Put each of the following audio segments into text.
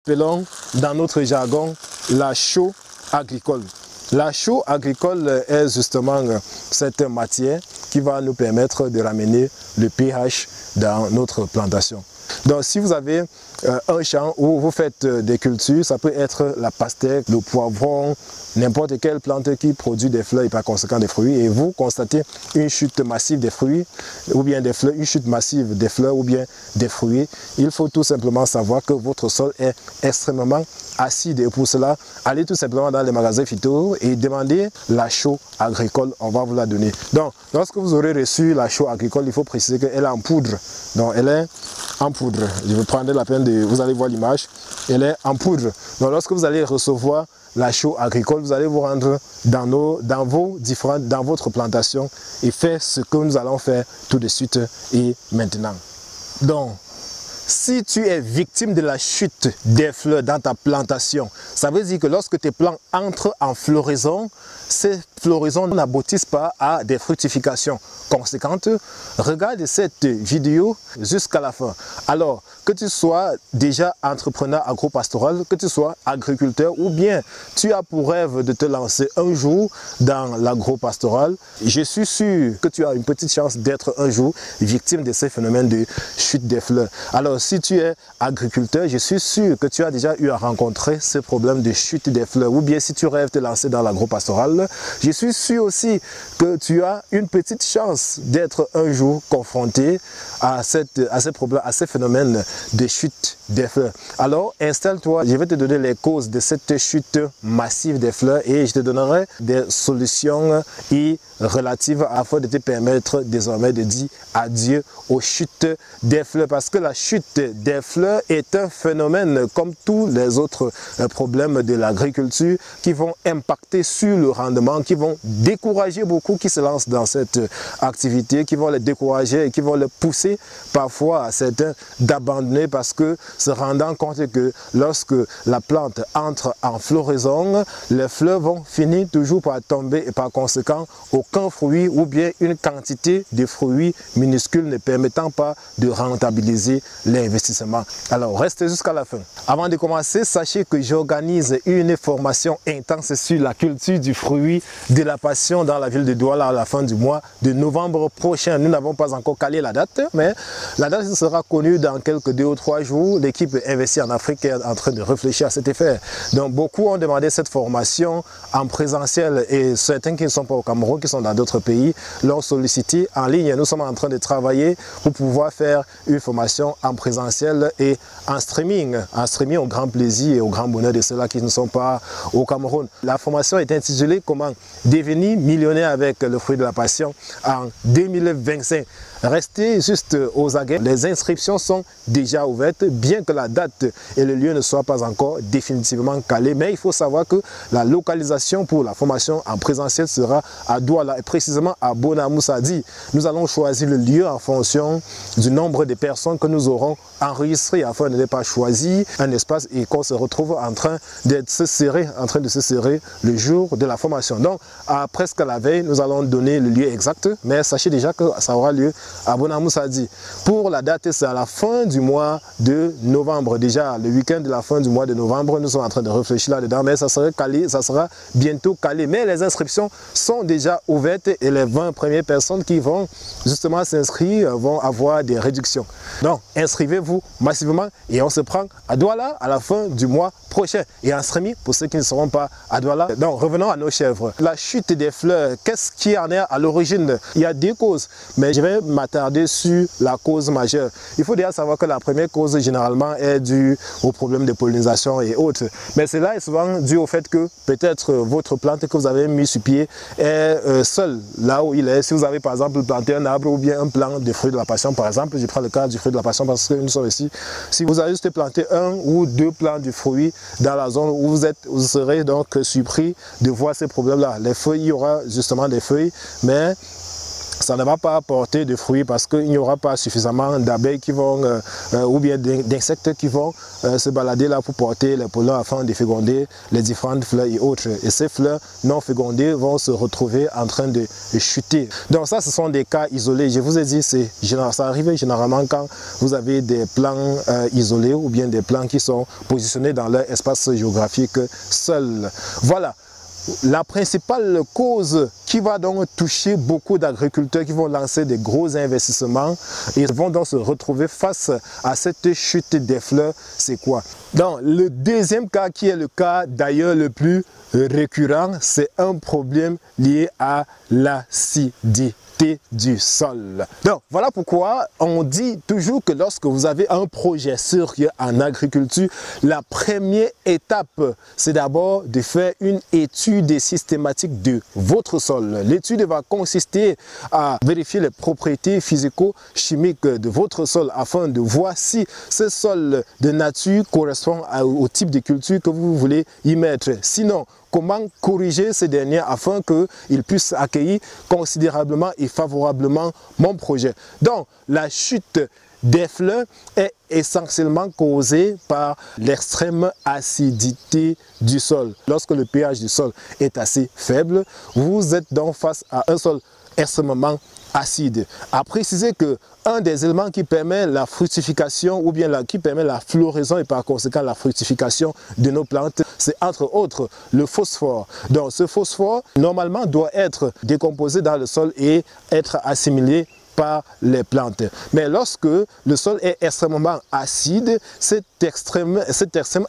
appelons dans notre jargon la chaux agricole. La chaux agricole est justement cette matière qui va nous permettre de ramener le pH dans notre plantation. Donc si vous avez un champ où vous faites des cultures, ça peut être la pastèque, le poivron, n'importe quelle plante qui produit des fleurs et par conséquent des fruits, et vous constatez une chute massive des fruits ou bien des fleurs, une chute massive des fleurs ou bien des fruits, il faut tout simplement savoir que votre sol est extrêmement acide, et pour cela, allez tout simplement dans les magasins phyto et demandez la chaux agricole, on va vous la donner. Donc lorsque vous aurez reçu la chaux agricole, il faut préciser qu'elle est en poudre. Donc elle est en poudre. Je vais prendre la peine de... Vous allez voir l'image. Elle est en poudre. Donc lorsque vous allez recevoir la chaux agricole, vous allez vous rendre dans votre plantation et faire ce que nous allons faire tout de suite et maintenant. Donc, si tu es victime de la chute des fleurs dans ta plantation, ça veut dire que lorsque tes plants entrent en floraison, ces floraisons n'aboutissent pas à des fructifications conséquentes. Regarde cette vidéo jusqu'à la fin. Alors, que tu sois déjà entrepreneur agropastoral, que tu sois agriculteur ou bien tu as pour rêve de te lancer un jour dans l'agropastoral, je suis sûr que tu as une petite chance d'être un jour victime de ces phénomènes de chute des fleurs. Alors, si tu es agriculteur, je suis sûr que tu as déjà eu à rencontrer ce problème de chute des fleurs. Ou bien si tu rêves de te lancer dans l'agropastoral, je suis sûr aussi que tu as une petite chance d'être un jour confronté à ces problèmes, à ces phénomènes de chute des fleurs. Alors, installe-toi, je vais te donner les causes de cette chute massive des fleurs et je te donnerai des solutions relatives afin de te permettre désormais de dire adieu aux chutes des fleurs, parce que la chute des fleurs est un phénomène comme tous les autres problèmes de l'agriculture qui vont impacter sur le rendement, qui vont décourager beaucoup qui se lancent dans cette activité, qui vont les décourager et qui vont les pousser parfois à certains d'abandonner, parce que se rendant compte que lorsque la plante entre en floraison, les fleurs vont finir toujours par tomber et par conséquent aucun fruit ou bien une quantité de fruits minuscules ne permettant pas de rentabiliser l'investissement. Alors restez jusqu'à la fin. Avant de commencer, sachez que j'organise une formation intense sur la culture du fruit de la passion dans la ville de Douala à la fin du mois de novembre prochain. Nous n'avons pas encore calé la date, mais la date sera connue dans quelques 2 ou 3 jours. L'équipe Investir en Afrique est en train de réfléchir à cet effet. Donc beaucoup ont demandé cette formation en présentiel et certains qui ne sont pas au Cameroun, qui sont dans d'autres pays, l'ont sollicité en ligne. Nous sommes en train de travailler pour pouvoir faire une formation en présentiel et en streaming au grand plaisir et au grand bonheur de ceux-là qui ne sont pas au Cameroun. La formation est intitulée « Comment devenir millionnaire avec le fruit de la passion en 2025 ». Restez juste aux aguets. Les inscriptions sont déjà ouvertes, bien que la date et le lieu ne soient pas encore définitivement calés. Mais il faut savoir que la localisation pour la formation en présentiel sera à Douala, et précisément à Bonamoussadi. Nous allons choisir le lieu en fonction du nombre de personnes que nous aurons enregistrées, afin de ne pas choisir un espace et qu'on se retrouve en train de se serrer le jour de la formation. Donc, presque à la veille, nous allons donner le lieu exact, mais sachez déjà que ça aura lieu à Bonamoussadi. Pour la date, c'est à la fin du mois de novembre. Déjà, le week-end de la fin du mois de novembre, nous sommes en train de réfléchir là-dedans, mais ça sera calé, ça sera bientôt calé. Mais les inscriptions sont déjà ouvertes et les 20 premières personnes qui vont justement s'inscrire vont avoir des réductions. Donc, inscrivez-vous massivement et on se prend à Douala à la fin du mois prochain. Et en streaming pour ceux qui ne seront pas à Douala. Donc, revenons à nos chèvres. La chute des fleurs, qu'est-ce qui en est à l'origine? Il y a 2 causes, mais je vais m'attarder sur la cause majeure. Il faut déjà savoir que la première cause généralement est due au problème de pollinisation et autres. Mais cela est souvent dû au fait que peut-être votre plante que vous avez mis sur pied est seule là où il est. Si vous avez par exemple planté un arbre ou bien un plant de fruits de la passion par exemple, je prends le cas du fruit de la passion parce que nous sommes ici. Si vous avez juste planté 1 ou 2 plants de fruits dans la zone où vous serez donc surpris de voir ces problèmes-là. Les feuilles, il y aura justement des feuilles, mais ça ne va pas apporter de fruits parce qu'il n'y aura pas suffisamment d'abeilles qui vont, ou bien d'insectes qui vont se balader là pour porter les pollens afin de féconder les différentes fleurs et autres. Et ces fleurs non fécondées vont se retrouver en train de chuter. Donc ça, ce sont des cas isolés. Je vous ai dit, ça arrive généralement quand vous avez des plants isolés ou bien des plants qui sont positionnés dans leur espace géographique seul. Voilà. La principale cause qui va donc toucher beaucoup d'agriculteurs qui vont lancer des gros investissements et vont donc se retrouver face à cette chute des fleurs, c'est quoi? Donc, le deuxième cas qui est le cas d'ailleurs le plus récurrent, c'est un problème lié à l'acidité du sol. Donc voilà pourquoi on dit toujours que lorsque vous avez un projet sérieux en agriculture, la première étape, c'est d'abord de faire une étude systématique de votre sol. L'étude va consister à vérifier les propriétés physico-chimiques de votre sol afin de voir si ce sol de nature correspond au type de culture que vous voulez y mettre. Sinon, comment corriger ces derniers afin qu'ils puissent accueillir considérablement et favorablement mon projet. Donc, la chute des fleurs est essentiellement causée par l'extrême acidité du sol. Lorsque le pH du sol est assez faible, vous êtes donc face à un sol extrêmement acide. À préciser que un des éléments qui permet la fructification ou bien qui permet la floraison et par conséquent la fructification de nos plantes, c'est entre autres le phosphore. Donc ce phosphore normalement doit être décomposé dans le sol et être assimilé par les plantes. Mais lorsque le sol est extrêmement acide, cette extrême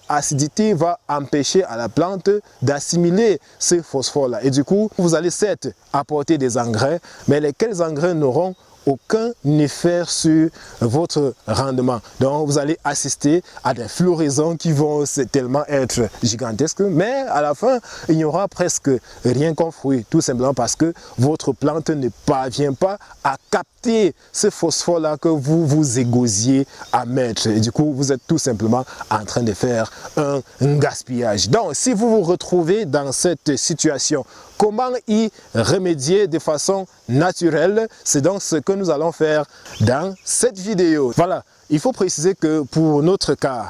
acidité va empêcher à la plante d'assimiler ce phosphore-là. Et du coup, vous allez certes apporter des engrais, mais lesquels engrais n'auront aucun effet sur votre rendement. Donc vous allez assister à des floraisons qui vont tellement être gigantesques, mais à la fin il n'y aura presque rien comme fruit, tout simplement parce que votre plante ne parvient pas à capter ce phosphore là que vous vous égosiez à mettre, et du coup vous êtes tout simplement en train de faire un gaspillage. Donc si vous vous retrouvez dans cette situation, comment y remédier de façon naturelle? C'est donc ce que nous allons faire dans cette vidéo. Voilà, il faut préciser que pour notre cas,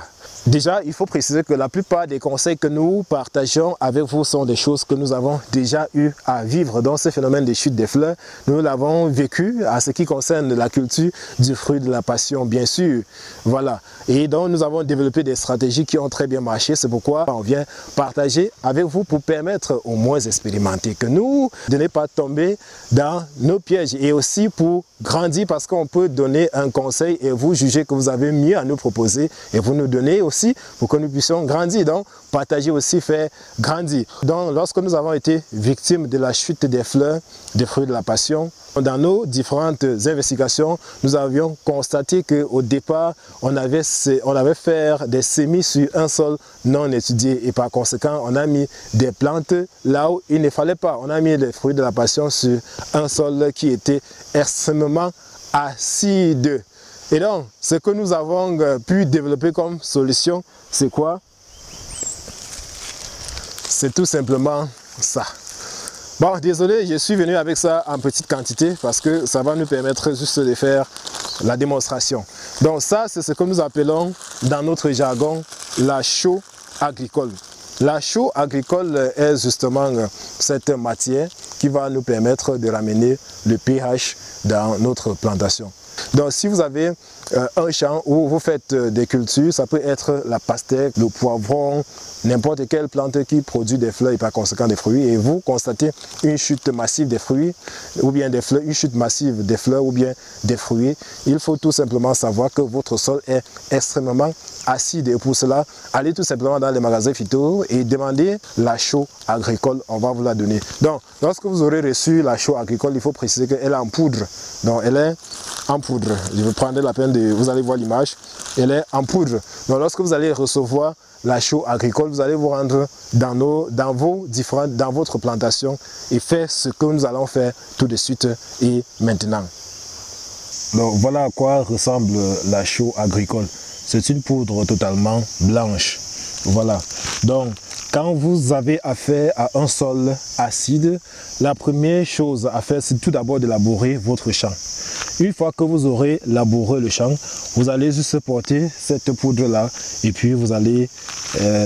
déjà, il faut préciser que la plupart des conseils que nous partageons avec vous sont des choses que nous avons déjà eu à vivre. Dans ce phénomène de chute des fleurs, nous l'avons vécu à ce qui concerne la culture du fruit de la passion, bien sûr. Voilà. Et donc, nous avons développé des stratégies qui ont très bien marché. C'est pourquoi on vient partager avec vous pour permettre aux moins expérimentés que nous de ne pas tomber dans nos pièges et aussi pour grandir, parce qu'on peut donner un conseil et vous jugez que vous avez mieux à nous proposer et vous nous donnez aussi pour que nous puissions grandir. Donc, partager aussi fait grandir. Donc, lorsque nous avons été victimes de la chute des fleurs, des fruits de la passion, dans nos différentes investigations, nous avions constaté qu'au départ, on avait fait des semis sur un sol non étudié et par conséquent, on a mis des plantes là où il ne fallait pas. On a mis les fruits de la passion sur un sol qui était extrêmement acide. Et donc, ce que nous avons pu développer comme solution, c'est quoi? C'est tout simplement ça. Bon, désolé, je suis venu avec ça en petite quantité parce que ça va nous permettre juste de faire la démonstration. Donc ça, c'est ce que nous appelons dans notre jargon la chaux agricole. La chaux agricole est justement cette matière qui va nous permettre de ramener le pH dans notre plantation. Donc si vous avez un champ où vous faites des cultures, ça peut être la pastèque, le poivron, n'importe quelle plante qui produit des fleurs et par conséquent des fruits, et vous constatez une chute massive des fruits ou bien des fleurs, une chute massive des fleurs ou bien des fruits, il faut tout simplement savoir que votre sol est extrêmement acide, et pour cela, allez tout simplement dans les magasins phyto et demandez la chaux agricole, on va vous la donner. Donc lorsque vous aurez reçu la chaux agricole, il faut préciser qu'elle est en poudre. Donc elle est en poudre. Je vais prendre la peine de... Vous allez voir l'image. Elle est en poudre. Donc lorsque vous allez recevoir la chaux agricole, vous allez vous rendre dans votre plantation et faire ce que nous allons faire tout de suite et maintenant. Donc voilà à quoi ressemble la chaux agricole. C'est une poudre totalement blanche. Voilà. Donc Quand vous avez affaire à un sol acide, la première chose à faire, c'est tout d'abord de labourer votre champ. Une fois que vous aurez labouré le champ, vous allez juste porter cette poudre-là et puis vous allez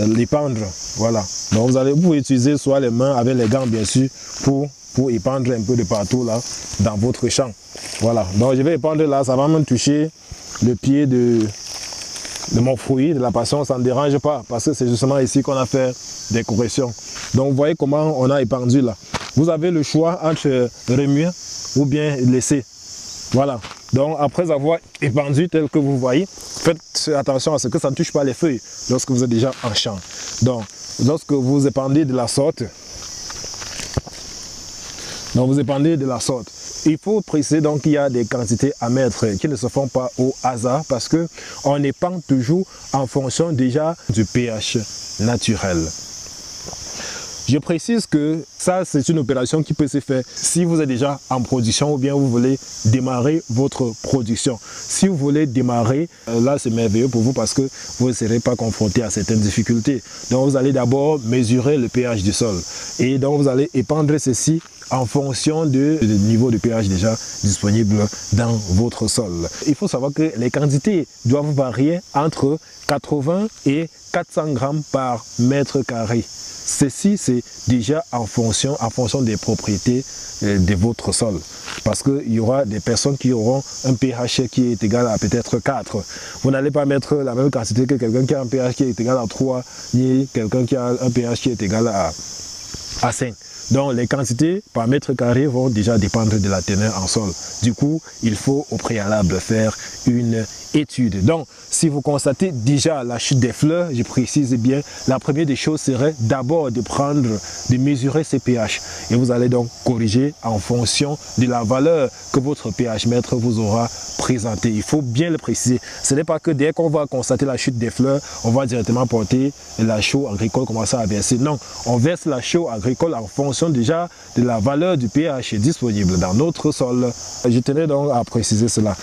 l'épandre. Voilà. Donc vous pouvez utiliser soit les mains avec les gants bien sûr pour épandre un peu de partout là dans votre champ. Voilà. Donc je vais épandre là, ça va même toucher le pied de mon fruit, de la passion, ça ne dérange pas parce que c'est justement ici qu'on a fait des corrections. Donc vous voyez comment on a épandu là. Vous avez le choix entre remuer ou bien laisser. Voilà. Donc après avoir épandu tel que vous voyez, faites attention à ce que ça ne touche pas les feuilles lorsque vous êtes déjà en champ. Donc lorsque vous épandez de la sorte, il faut préciser donc qu'il y a des quantités à mettre qui ne se font pas au hasard parce que on épand toujours en fonction déjà du pH naturel. Je précise que ça, c'est une opération qui peut se faire si vous êtes déjà en production ou bien vous voulez démarrer votre production. Si vous voulez démarrer, là, c'est merveilleux pour vous parce que vous ne serez pas confronté à certaines difficultés. Donc, vous allez d'abord mesurer le pH du sol et donc vous allez épandre ceci en fonction du niveau de pH déjà disponible dans votre sol. Il faut savoir que les quantités doivent varier entre 80 et 400 grammes par mètre carré. Ceci, c'est déjà en fonction des propriétés de votre sol. Parce qu'il y aura des personnes qui auront un pH qui est égal à peut-être 4. Vous n'allez pas mettre la même quantité que quelqu'un qui a un pH qui est égal à 3, ni quelqu'un qui a un pH qui est égal à 5. Donc les quantités par mètre carré vont déjà dépendre de la teneur en sol. Du coup, il faut au préalable faire une étude. Donc, si vous constatez déjà la chute des fleurs, je précise bien, la première des choses serait d'abord de mesurer ces pH. Et vous allez donc corriger en fonction de la valeur que votre pH mètre vous aura présenté. Il faut bien le préciser. Ce n'est pas que dès qu'on va constater la chute des fleurs, on va directement porter la chaux agricole, commencer à verser. Non, on verse la chaux agricole en fonction déjà de la valeur du pH disponible dans notre sol. Je tenais donc à préciser cela.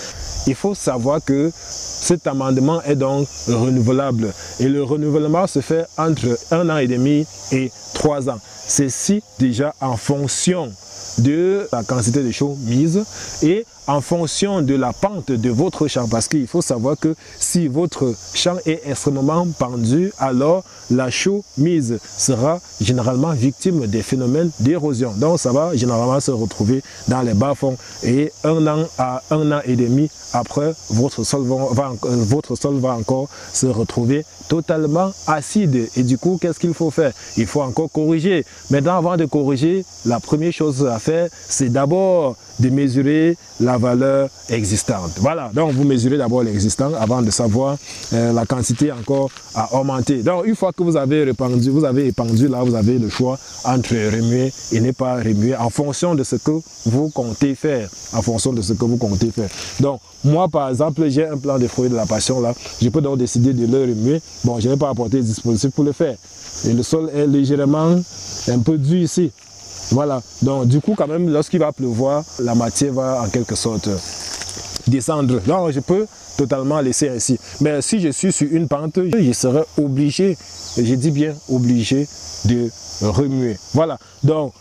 Il faut savoir que cet amendement est donc renouvelable et le renouvellement se fait entre 1 an et demi et 3 ans. Ceci déjà en fonction de la quantité de chaux mise et en fonction de la pente de votre champ, parce qu'il faut savoir que si votre champ est extrêmement pendu, alors la chaux mise sera généralement victime des phénomènes d'érosion. Donc ça va généralement se retrouver dans les bas-fonds et 1 an à 1 an et demi après, votre sol va encore se retrouver totalement acide. Et du coup, qu'est-ce qu'il faut faire? Il faut encore corriger. Maintenant, avant de corriger, la première chose à faire, c'est d'abord de mesurer la valeur existante. Voilà, donc vous mesurez d'abord l'existant avant de savoir la quantité encore à augmenter. Donc une fois que vous avez épandu, là vous avez le choix entre remuer et ne pas remuer en fonction de ce que vous comptez faire. Donc moi par exemple, j'ai un plant de fruits de la passion là, je peux donc décider de le remuer. Bon, je n'ai pas apporté le dispositif pour le faire. Et le sol est légèrement un peu dur ici. Voilà, donc du coup quand même lorsqu'il va pleuvoir, la matière va en quelque sorte descendre. Donc je peux totalement laisser ainsi. Mais si je suis sur une pente, je serai obligé, et je dis bien obligé, de remuer. Voilà, donc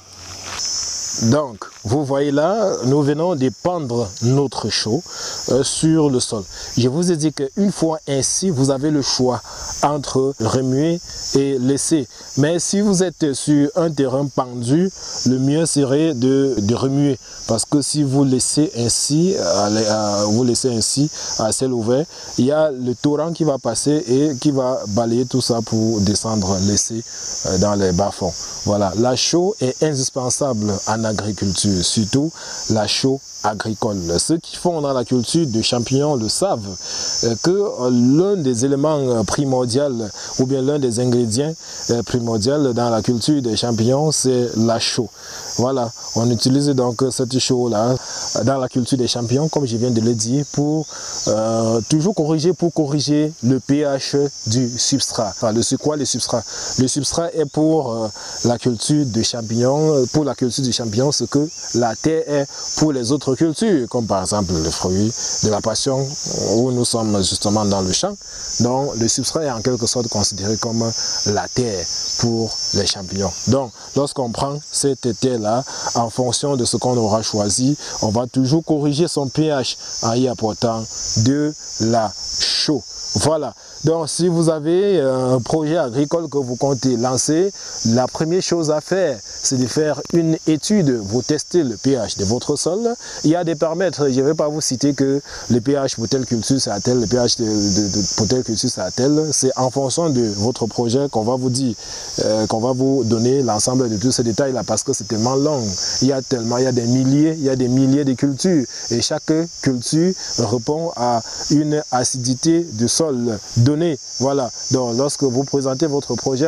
vous voyez là, nous venons d'épandre notre chaux sur le sol. Je vous ai dit qu'une fois ainsi, vous avez le choix entre remuer et laisser. Mais si vous êtes sur un terrain pendu, le mieux serait de remuer. Parce que si vous laissez ainsi, à ciel ouvert, il y a le torrent qui va passer et qui va balayer tout ça pour descendre, laisser dans les bas-fonds. Voilà, la chaux est indispensable en agriculture, surtout la chaux agricole. Ceux qui font dans la culture de champignons le savent que l'un des éléments primordiaux ou bien l'un des ingrédients primordiaux dans la culture des champignons, c'est la chaux. Voilà, on utilise donc cette chaux-là dans la culture des champignons, comme je viens de le dire, pour toujours corriger le pH du substrat. Enfin, le substrat est pour la culture de champignons, champignon ce que la terre est pour les autres cultures, comme par exemple le fruit de la passion, où nous sommes justement dans le champ. Donc le substrat est en quelque sorte considéré comme la terre pour les champignons. Donc lorsqu'on prend cette terre-là, en fonction de ce qu'on aura choisi, on va toujours corriger son pH en y apportant de la chaux. Voilà, donc si vous avez un projet agricole que vous comptez lancer, la première chose à faire, c'est de faire une étude. Vous testez le pH de votre sol. Il y a des paramètres, je ne vais pas vous citer que le pH pour telle culture c'est à tel, le pH pour telle culture c'est à tel. C'est en fonction de votre projet qu'on va vous dire, qu'on va vous donner l'ensemble de tous ces détails-là, parce que c'est tellement long. Il y a des milliers de cultures, et chaque culture répond à une acidité de sol donné. Voilà, donc lorsque vous présentez votre projet,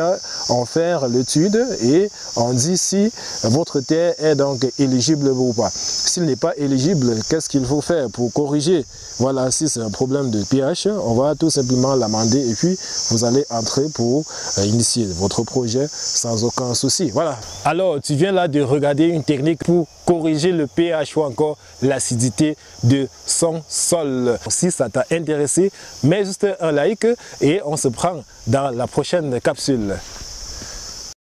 on fait l'étude et on dit si votre terre est donc éligible ou pas. S'il n'est pas éligible, qu'est-ce qu'il faut faire pour corriger? Voilà, si c'est un problème de pH, on va tout simplement l'amender et puis vous allez entrer pour initier votre projet sans aucun souci. Voilà. Alors, tu viens là de regarder une technique pour corriger le pH ou encore l'acidité de son sol. Si ça t'a intéressé, mets juste un like et on se prend dans la prochaine capsule.